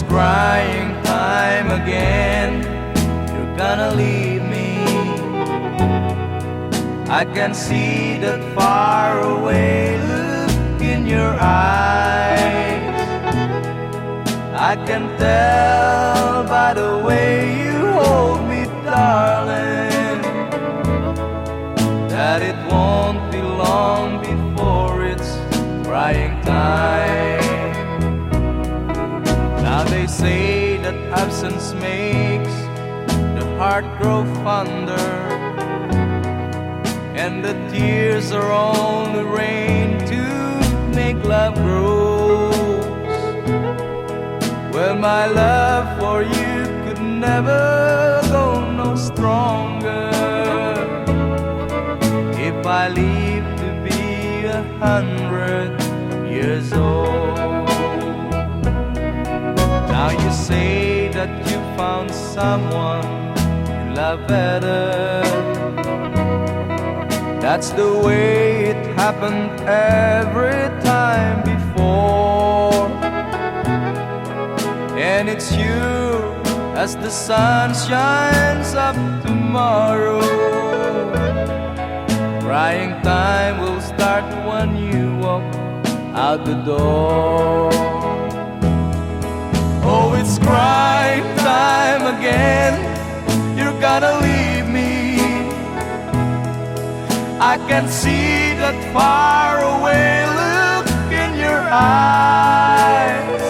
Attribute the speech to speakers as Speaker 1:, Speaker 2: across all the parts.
Speaker 1: crying time again. You're gonna leave me. I can see that faraway look in your eyes. I can tell by the way you hold me, darling, that it won't be long before it's crying time. Now they say that absence makes the heart grow fonder, and the tears are only rain to make love grows. Well, my love for you could never go no stronger if I live to be 100 years old. Now you say that you found someone you love better. That's the way it happened every time before. And it's you as the sun shines up tomorrow. Crying time will start when you walk out the door. Oh, it's crying time again. You're gonna leave me. I can see that faraway look in your eyes.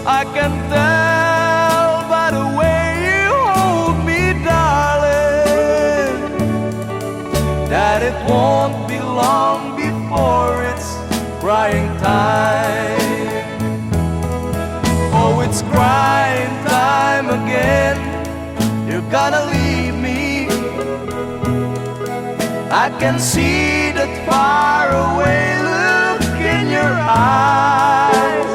Speaker 1: I can tell by the way you hold me, darling, that it won't be long before it's crying time. Oh, it's crying time again. You're gonna leave me. I can see that faraway look in your eyes.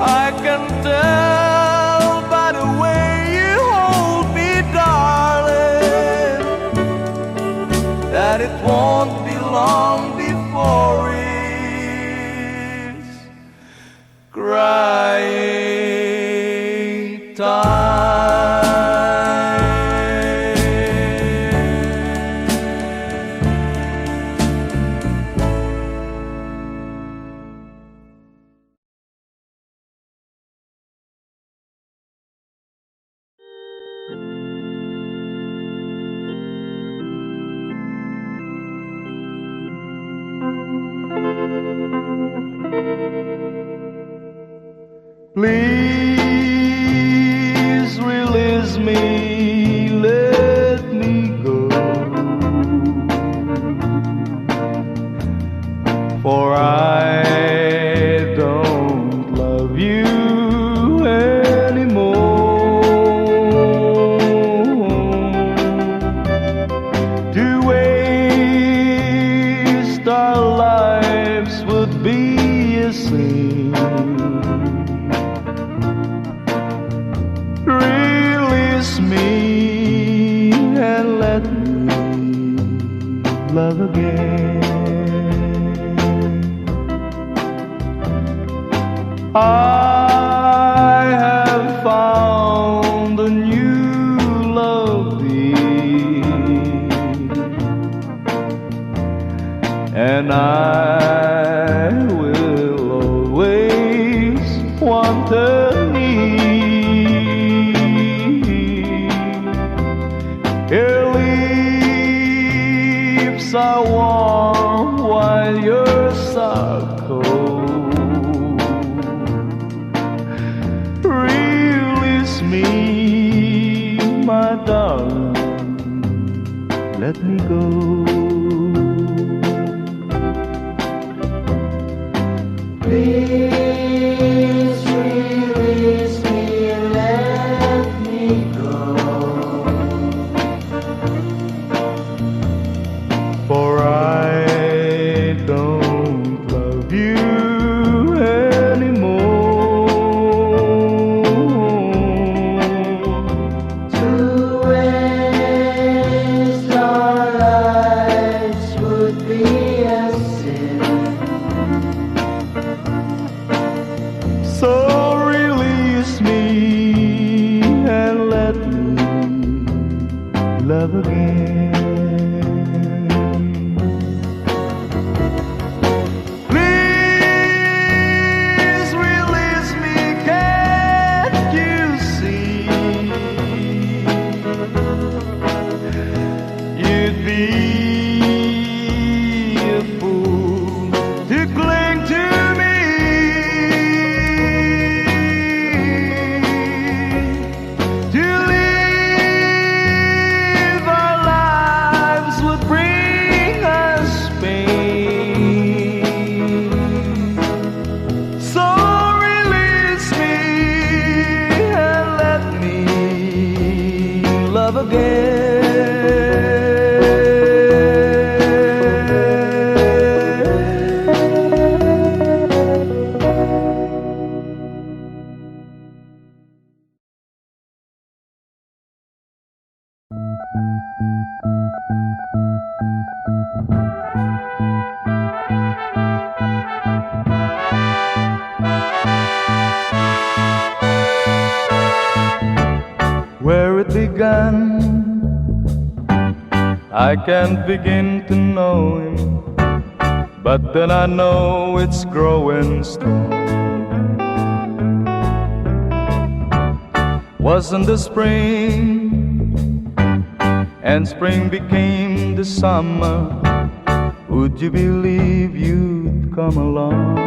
Speaker 1: I can tell by the way you hold me, darling, that it won't be long before it's crying time. Please release me, let me go, for I don't love you anymore. To waste our lives would be a sin. Release me and let me love again. I have found a new love, dear, and I will always want her near. Your lips are warm while yours are cold. Release me, my darling, let me go. Please release me, let me go, for I don't love you anymore. To waste our lives love again. Please release me, can't you see? You'd be a fool to cling to me. To live our lives would bring us pain. So release me and let me love again. Where it began, I can't begin to know him, but then I know it's growing strong. Wasn't the spring, and spring became the summer, would you believe you'd come along?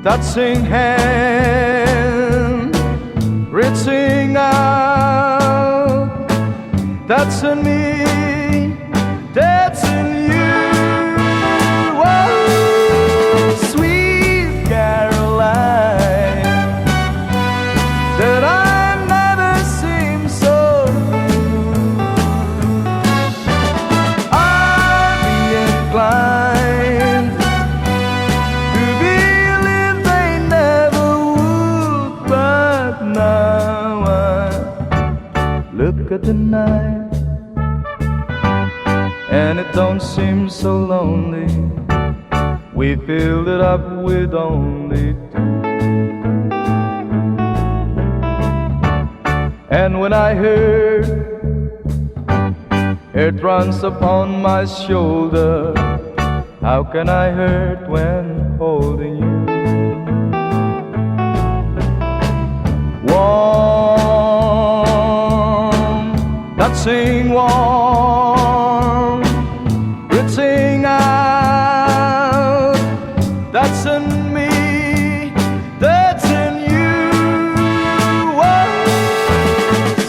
Speaker 1: Touching hand, reaching out, touching me, touching you. Oh, sweet Caroline, that I never seem so good. I'd be inclined to believe they never would, but now I look at the night and it don't seem so lonely. We filled it up with only two. And when I heard it runs upon my shoulder, how can I hurt when holding you? Warm, touching warm, reaching out, touching me, touching you. Oh,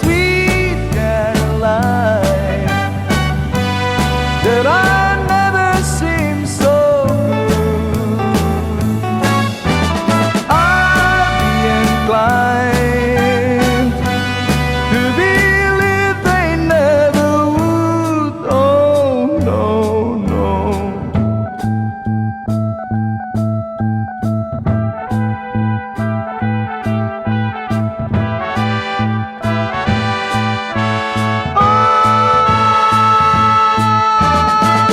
Speaker 1: sweet Caroline, that I never seem so good. I'd be inclined to believe they never would. Oh, no, no. Oh,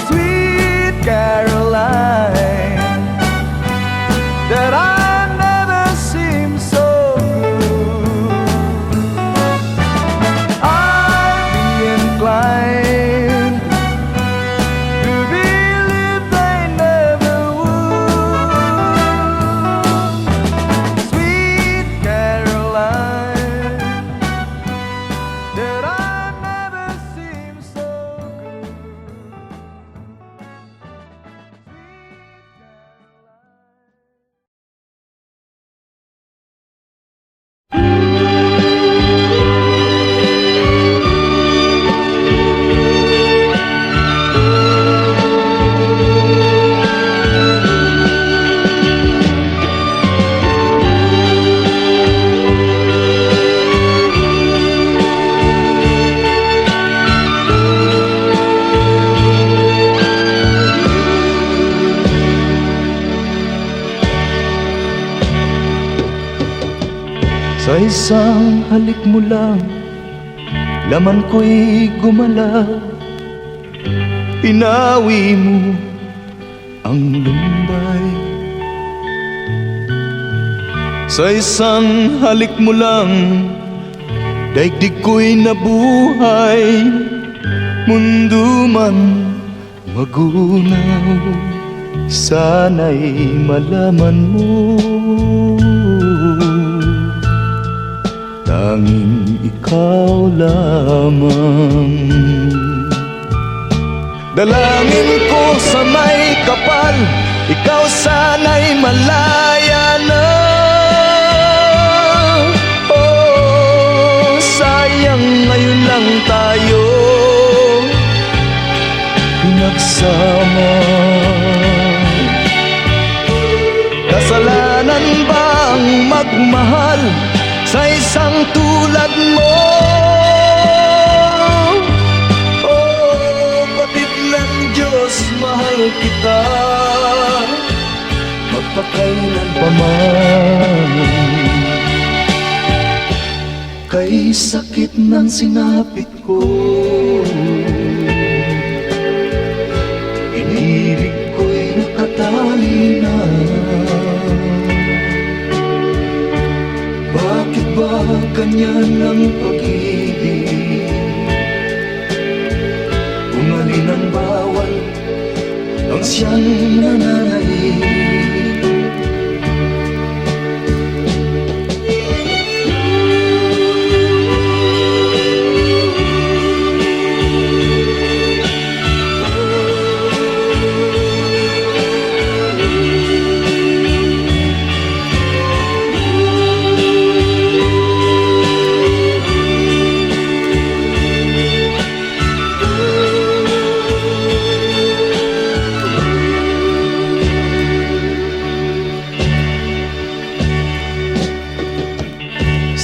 Speaker 1: sweet Caroline, that I never seem so good. I'd be inclined to believe they never would. Sweet Caroline, that I never seem so good. Sa isang halik mo lang, laman ko'y gumalaw. Pinawi mo ang lumbay. Sa isang halik mo lang, daigdig ko'y nabuhay. Mundo man magunaw, sana'y malaman mo, tanging ikaw lamang. Dalangin ko sa may kapal, ikaw sana'y malaya na. Oh, sayang ngayon lang tayo pinagsama. Kasalanan ba ang magmahal sa isang tulad mo? Oh, batid ng Diyos, mahal kita magpakailan pa man. Kay sakit ng sinapit ko, inibig ko'y nakatali na. Bakit ba ganyan ang pag-ibig? Kung alin ang bawal, ang siyang nananaig.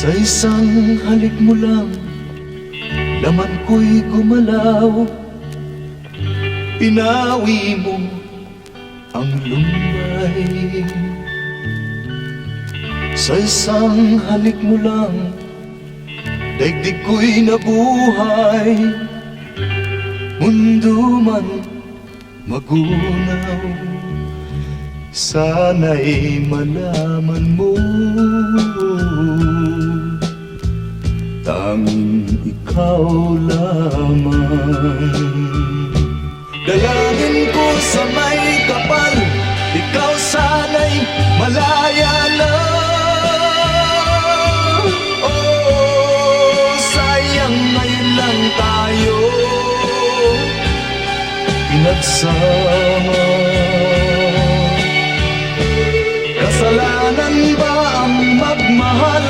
Speaker 1: Sa isang halik mo lang, laman ko'y gumalaw. Pinawi mo ang lumbay. Sa isang halik mo lang, daigdig ko'y nabuhay. Mundo man magunaw, sana'y malaman mo, tanging ikaw lamang. Dalangin ko sa may kapal, ikaw sana'y malaya na. Oh, sayang ngayon lang tayo pinagsama. Kasalanan ba ang magmahal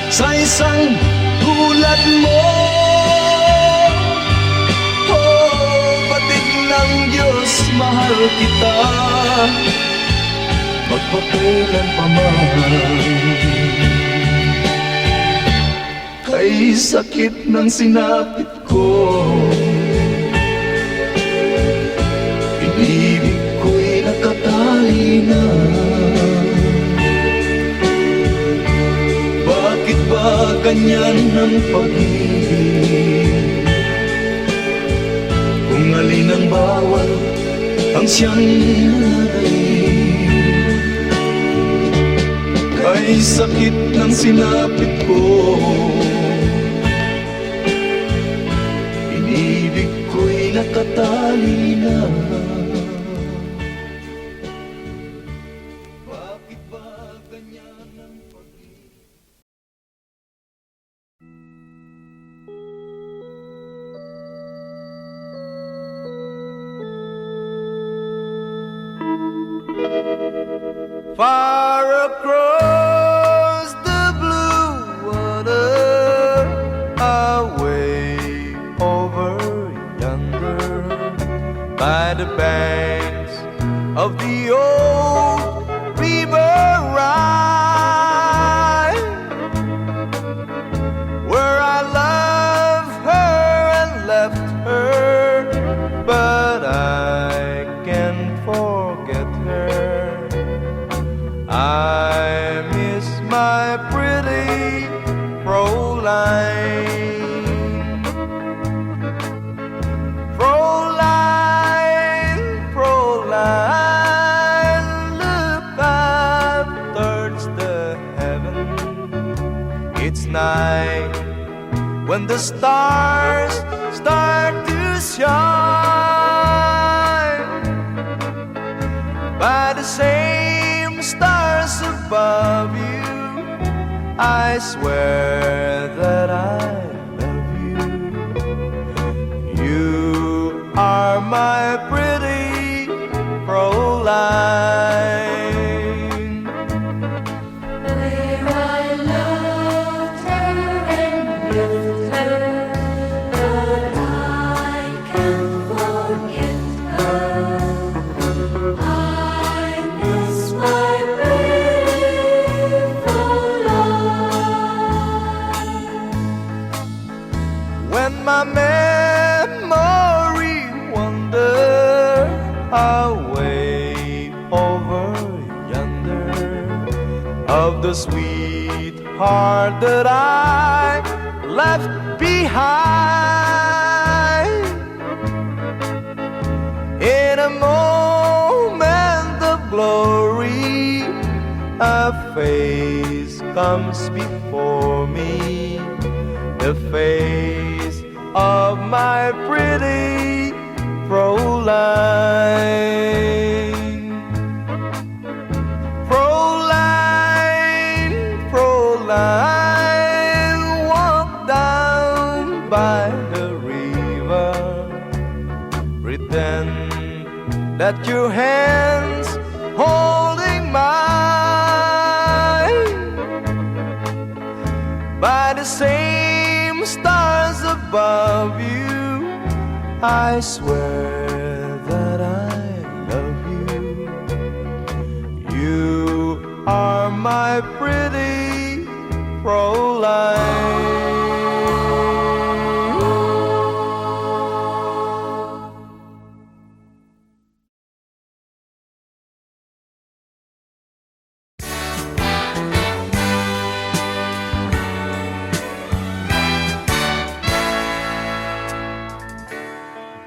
Speaker 1: sa isang tulad mo? Oh, batid ng Diyos, mahal kita magpakailan pa man. Kay sakit ng sinapit ko, inibig ko'y nakatali na. Bakit ba ganyan ang pag-ibig? Kung alin ang bawal, ang siyang nananaig. Kay sakit ng sinapit ko, inibig ko'y nakatali na. Bakit ba ganyan ang pag-ibig? Far across the blue water, away over yonder, by the banks of the old river Rhine, where I loved her and left her, but I can't forget her. I miss my pretty Fräulein. Fräulein, Fräulein, look, I've touched the heaven. It's night when the stars start to shine. By the same stars above you, I swear that I love you. You are my pretty Fräulein.
Speaker 2: Where I loved her and lived her, but I can't forget her. I miss my beautiful life.
Speaker 1: When my memory wander away over yonder, of the sweetheart that I left behind, in a moment of glory, a face comes before me, the face of my pretty Fräulein. Fräulein, Fräulein, walk down by the river, pretend that your hands holding mine. By the same stars above you, I swear that I love you. You are my pretty Fräulein.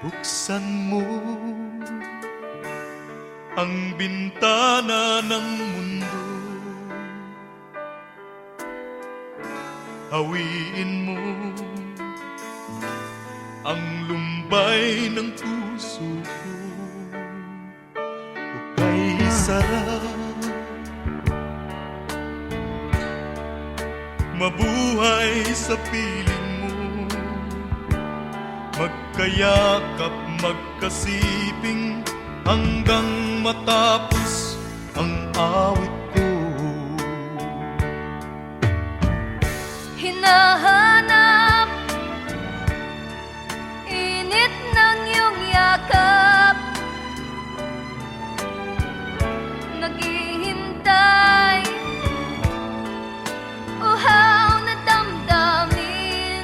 Speaker 3: Buksan mo ang bintana ng mundo, hawiin mo ang lumbay ng puso ko. Hukay sarap, mabuhay sa piling mo, magkayakap, magkasiping hanggang matapos ang awit ko.
Speaker 2: Hinahanap init ng iyong yakap, naghihintay uhaw na damdamin.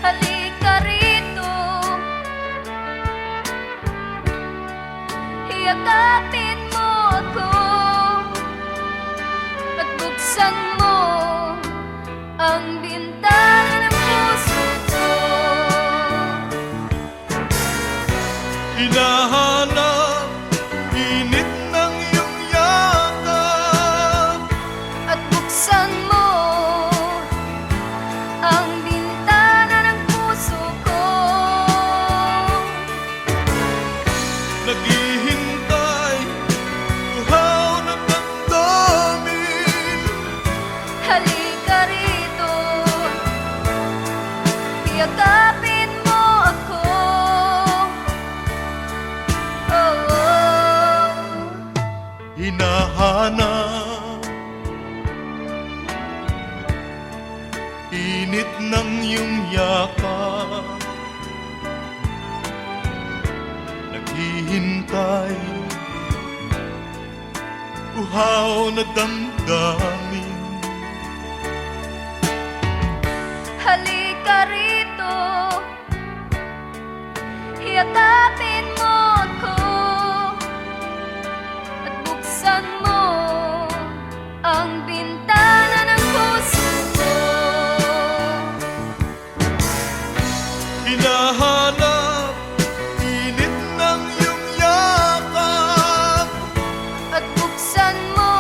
Speaker 2: Halika rito, yakapin mo ako at buksan mo ang bintana ng puso ko.
Speaker 3: Hinahanap init ng iyong yakap
Speaker 2: At buksan mo ang bintana ng puso ko.
Speaker 3: naghihintay, uhaw na damdamin.
Speaker 2: Halika rito, yakapin mo ako. Oh, oh.
Speaker 3: Hinahanap init ng iyong yakap, naghihintay, uhaw na damdamin.
Speaker 2: Halika rito, yakapin mo ako at buksan mo ang bintana ng puso ko.
Speaker 3: Hinahanap init ng iyong yakap,
Speaker 2: At buksan mo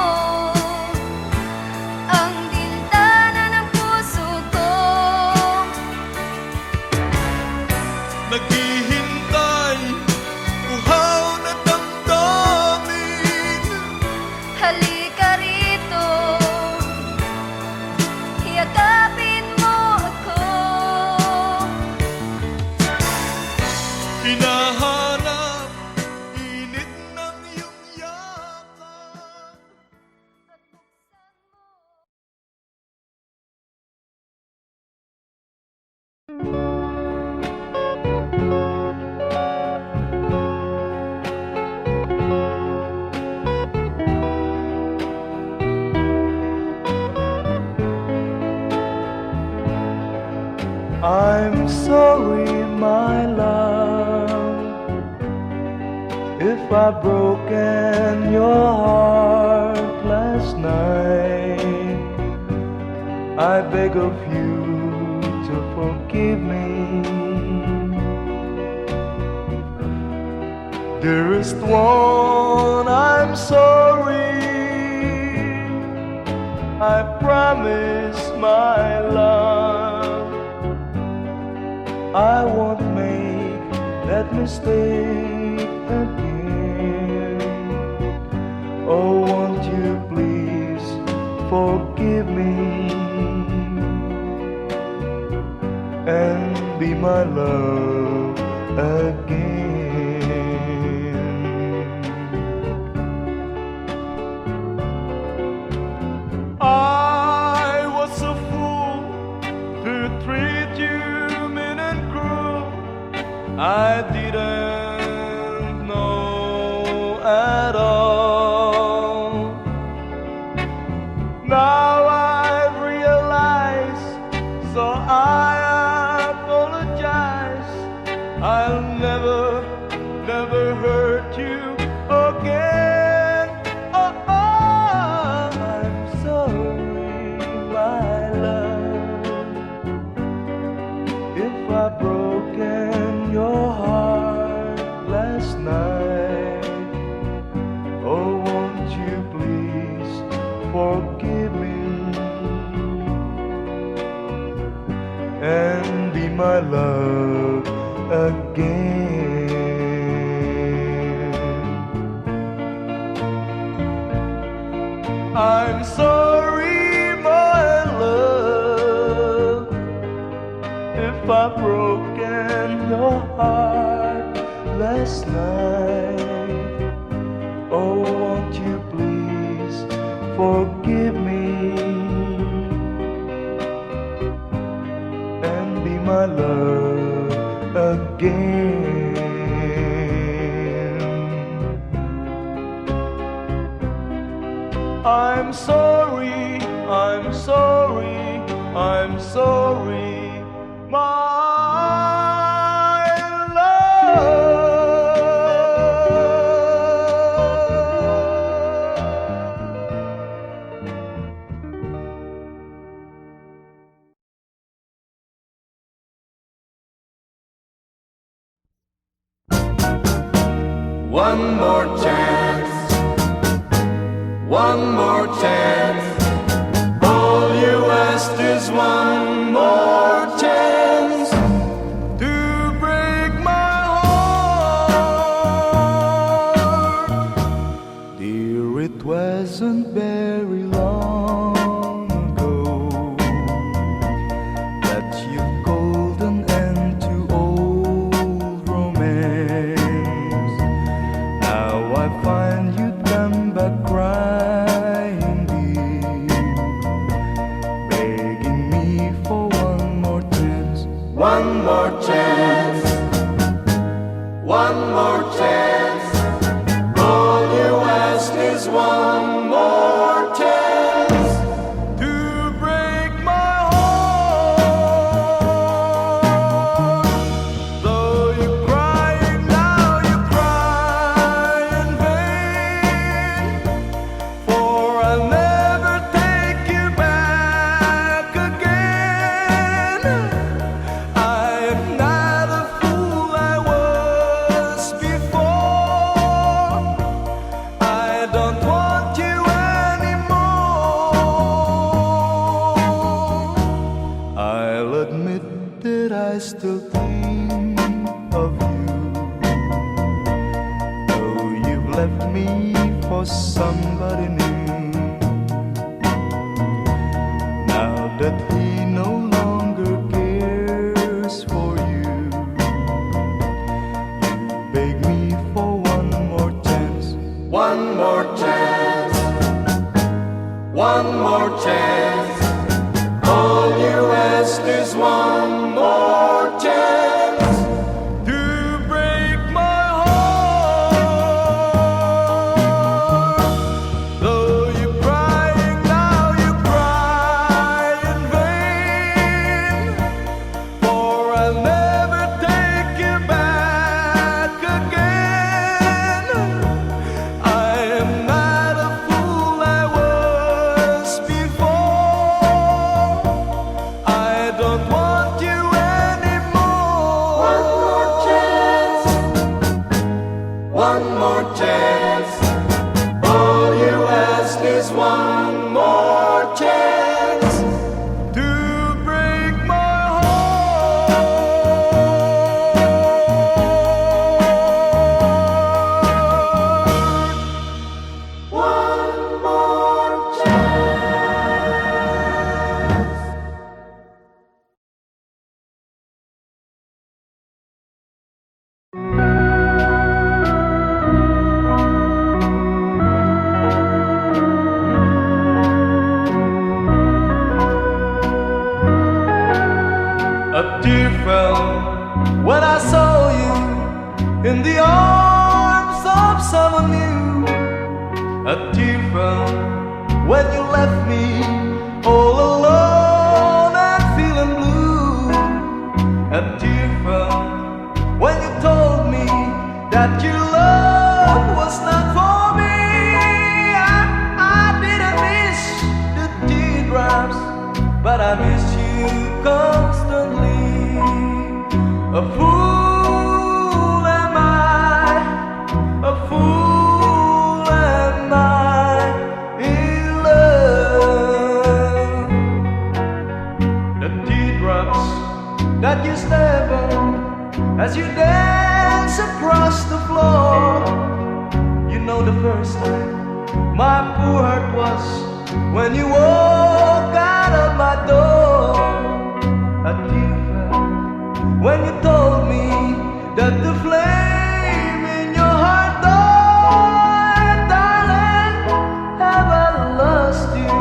Speaker 1: I'm sorry, my love, if I've broken your heart last night. I beg of you to forgive me. Dearest one, I'm sorry. I promise, my love, I won't make that mistake again. Oh, won't you please forgive me and be my love again. I was a fool to treat you mean and cruel. I didn't know at all. Now I realize, so I apologize. I'll never, never hurt you again. Oh, I'm sorry, my love, if I've broken your heart last night. Oh, won't you please forgive me and be my love again. I'm sorry, my love, if I've broken your heart last night. Oh, won't you please forgive me and be my love again. I'm sorry, I'm sorry, I'm sorry, my love. One more chance, one more chance. All you ask is one more chance to break my heart. Dear, it wasn't very long ago that you called an end to old romance. Now I find you come back crying deep, begging me for one more chance. One more chance, one more chance. All you ask is one more chance to break my heart. Though you're crying now, you cry in vain, for I'll never take you back again. I am not a fool I was before. I don't want you anymore. I'll admit that I still think of you, though you've left me for somebody new. Now that he no longer cares for you, you beg me for one more chance. One more chance, one more chance. All you ask is one more chance to break my heart. Though you're crying now, you cry in vain.
Speaker 4: when I saw you in the arms of someone new. A tear fell when you left me all alone and feeling blue. A tear fell when you told me that your love was not for me. I didn't miss the teardrops, but I miss you constantly. A fool am I, a fool am I in love. The teardrops that you step on as you dance across the floor. You know the first time my poor heart was when you walk out of my door. A tear fell when you told me that the flame in your heart died. Darling, have I lost you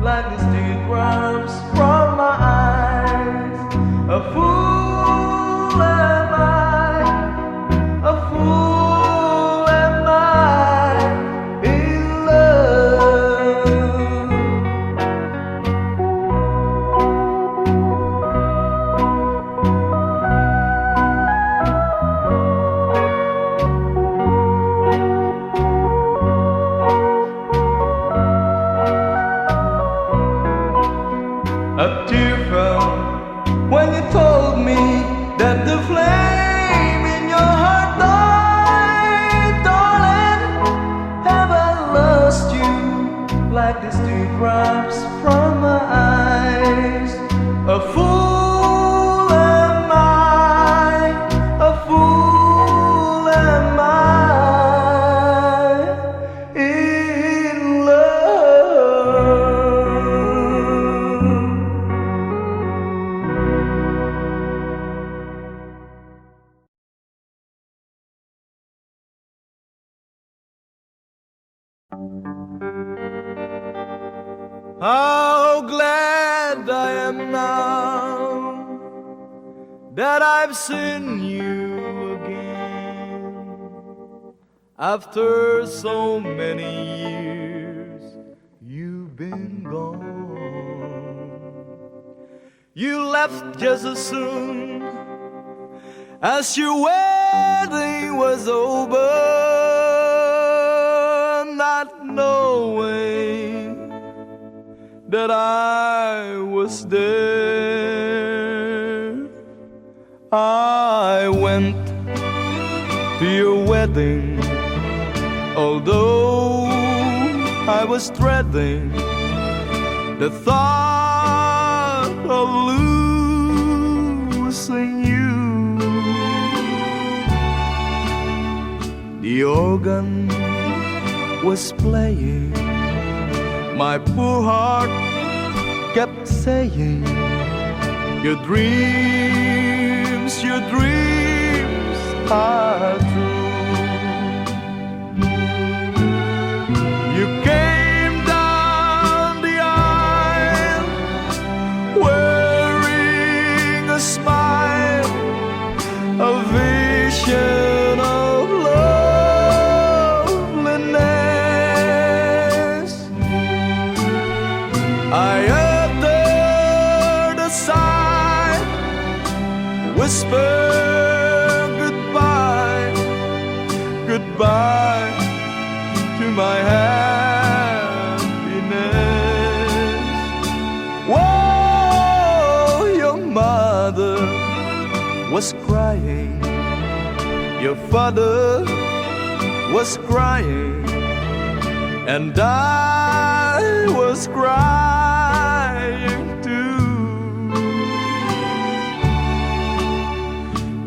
Speaker 4: like these teardrops from my eyes? A fool am I, a fool am I in love. A tear fell when you told me that the flame in your heart died. Darling, have I lost you like these teardrops from my eyes? A fool am I, a fool am I in love. How glad I am now that I've seen you again. After so many years, you've been gone. You left just as soon as your wedding was over, not knowing that I was there. I went to your wedding, although I was dreading the thought of losing you. The organ was playing, my poor heart kept saying, your dreams are true. You came down the aisle wearing a smile, a vision of loveliness. I uttered a sigh, whispered goodbye, goodbye to my happiness. Whoa, your mother was crying, your father was crying, and I was crying too.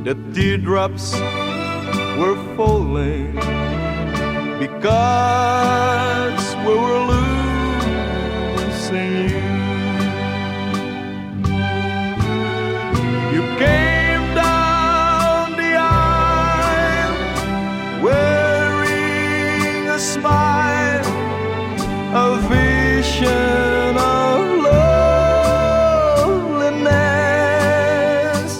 Speaker 4: The teardrops were falling because we were losing you. You came down the aisle wearing a smile, a vision of loveliness.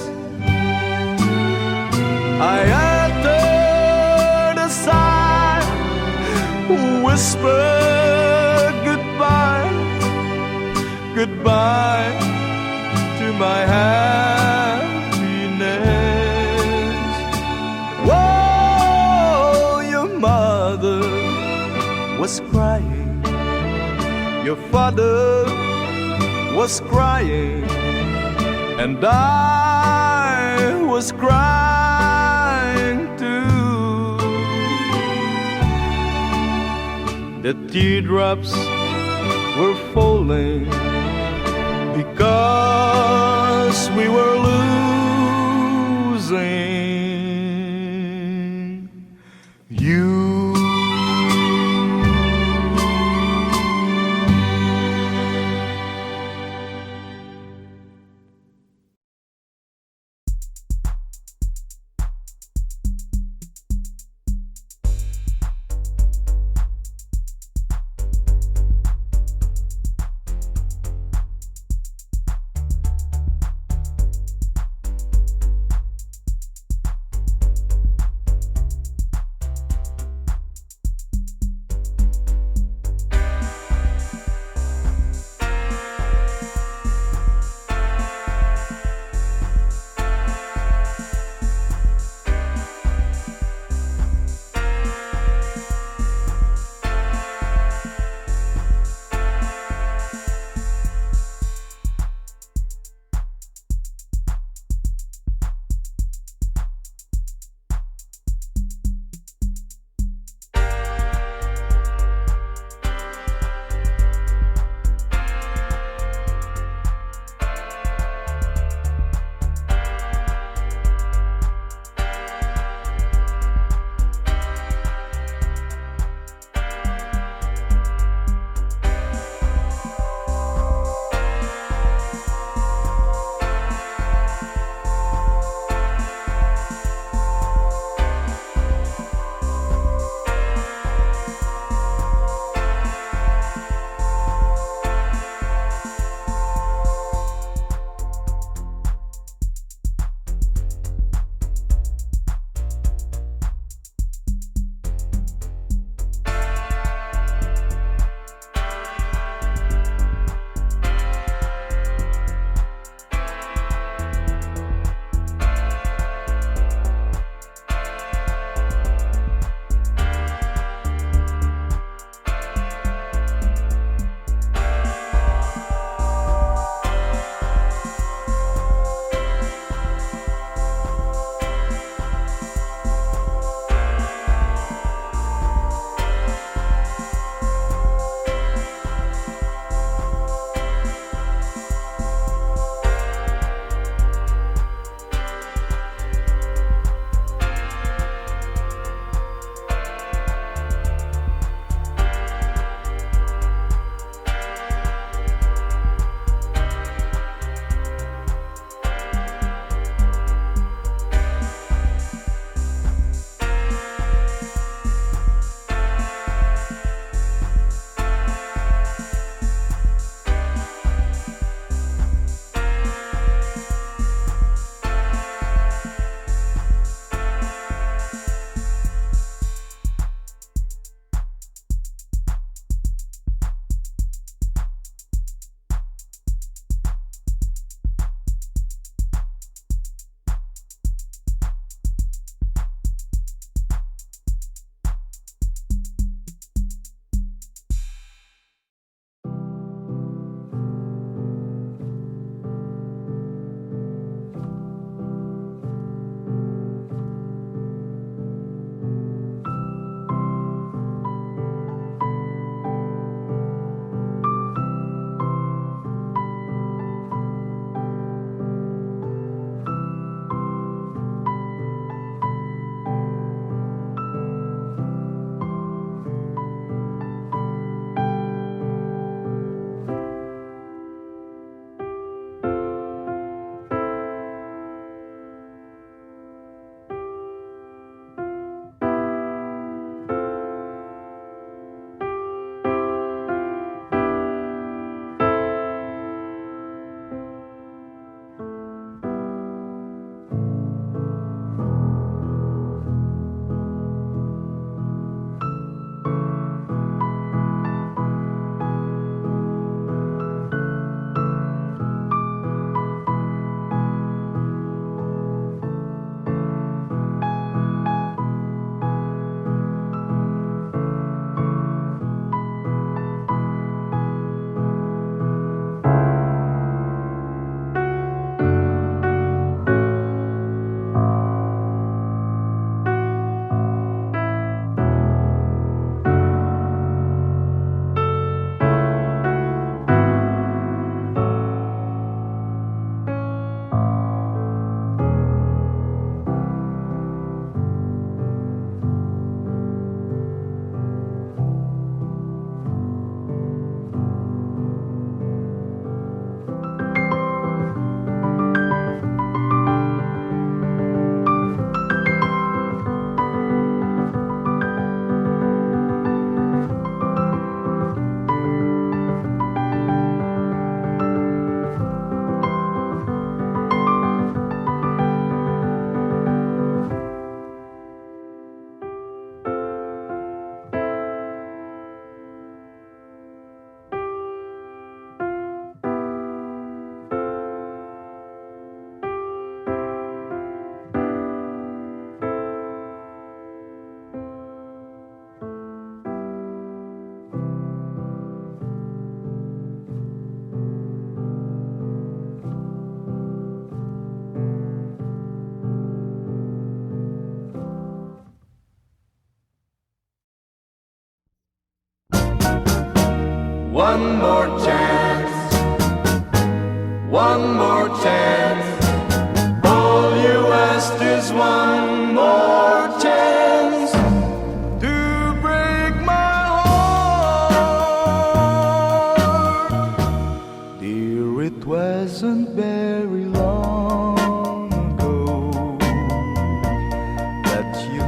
Speaker 4: goodbye to my happiness. Whoa, your mother was crying, your father was crying, and I was crying too. The teardrops were falling because we were losing you.
Speaker 1: one more chance. All you asked is one more chance to break my heart. Dear, it wasn't very long ago that you